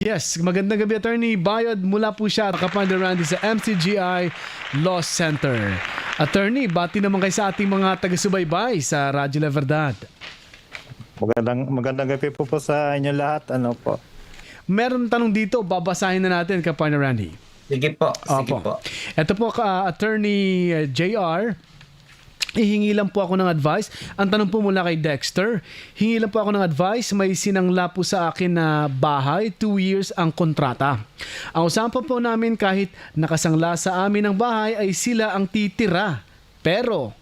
Yes, magandang gabi, Attorney Bayod. Mula po siya, Kapanda Randy sa MCGI Law Center. Attorney, bati naman kayo sa ating mga taga-subaybay sa Radyo La Verdad. Magandang gabi po sa inyo lahat. Ano po? Meron tanong dito, babasahin na natin, Kapanda Randy. Sige po, sige Opo. po. Ito po, Attorney JR. Hihingi lang po ako ng advice. Ang tanong po mula kay Dexter, hingi lang po ako ng advice. May sinangla po sa akin na bahay, 2 years ang kontrata. Ang usapan po namin kahit nakasangla sa amin ang bahay ay sila ang titira. Pero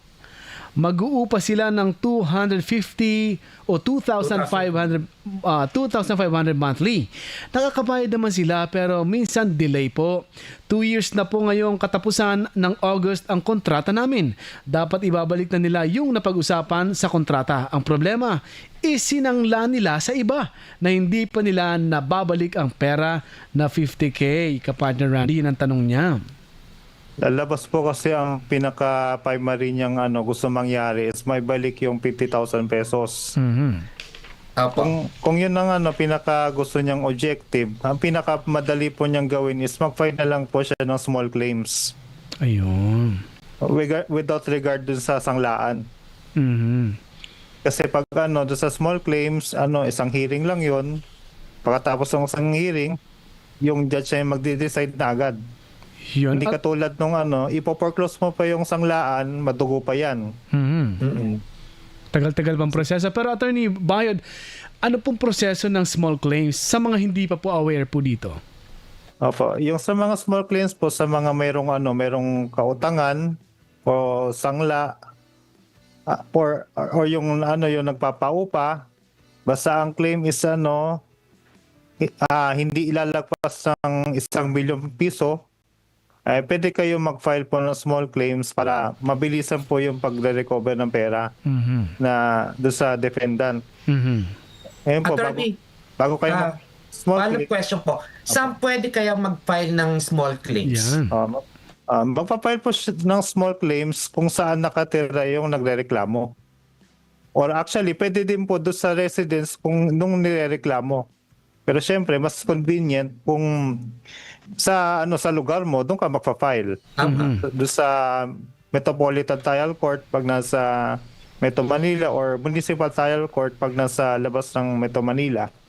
mag-uupa sila ng 250 o 2,500 monthly. Nakakabayad naman sila pero minsan delay po. 2 years na po ngayong katapusan ng August ang kontrata namin. Dapat ibabalik na nila yung napag-usapan sa kontrata. Ang problema, isinangla nila sa iba na hindi pa nila nababalik ang pera na 50K. Kapartner Randy, yun ang tanong niya. Lalabas po kasi ang pinaka-primary niyang gusto mangyari is may balik yung 50,000 pesos. Opo. Kung yun ang pinaka gusto niyang objective, ang pinaka-madali po niyang gawin is mag-file na lang po siya ng small claims. Ayun. Without regard dun sa sanglaan. Mhm. Kasi pag dun sa small claims, isang hearing lang yun. Pagkatapos ng isang hearing, yung judge ay magde-decide na agad. Yun. Hindi katulad nung ipo-foreclose mo pa yung sanglaan, madugo pa yan. Mhm. Tagal-tagal pang proseso. Pero Attorney Bayod, ano pong proseso ng small claims sa mga hindi pa po aware po dito? Opo, yung sa mga small claims po, sa mga merong kautangan o sangla or yung yung nagpapaupa, basta ang claim is hindi ilalagpas ng 1 milyong piso, pwede kayo mag-file po ng small claims para mabilisan po yung pagre-recover ng pera na doon sa defendant. Ngayon po, Attorney, bago kayo small follow-up claim, question po. Saan pwede kayang mag-file ng small claims? Yan. magpa-file po siya ng small claims kung saan nakatira yung nagrereklamo. Or actually, pwede din po doon sa residence kung nung nirereklamo. Pero syempre, mas convenient kung sa lugar mo, doon ka magpa-file. Doon sa Metropolitan Trial Court pag nasa Metro Manila or Municipal Trial Court pag nasa labas ng Metro Manila.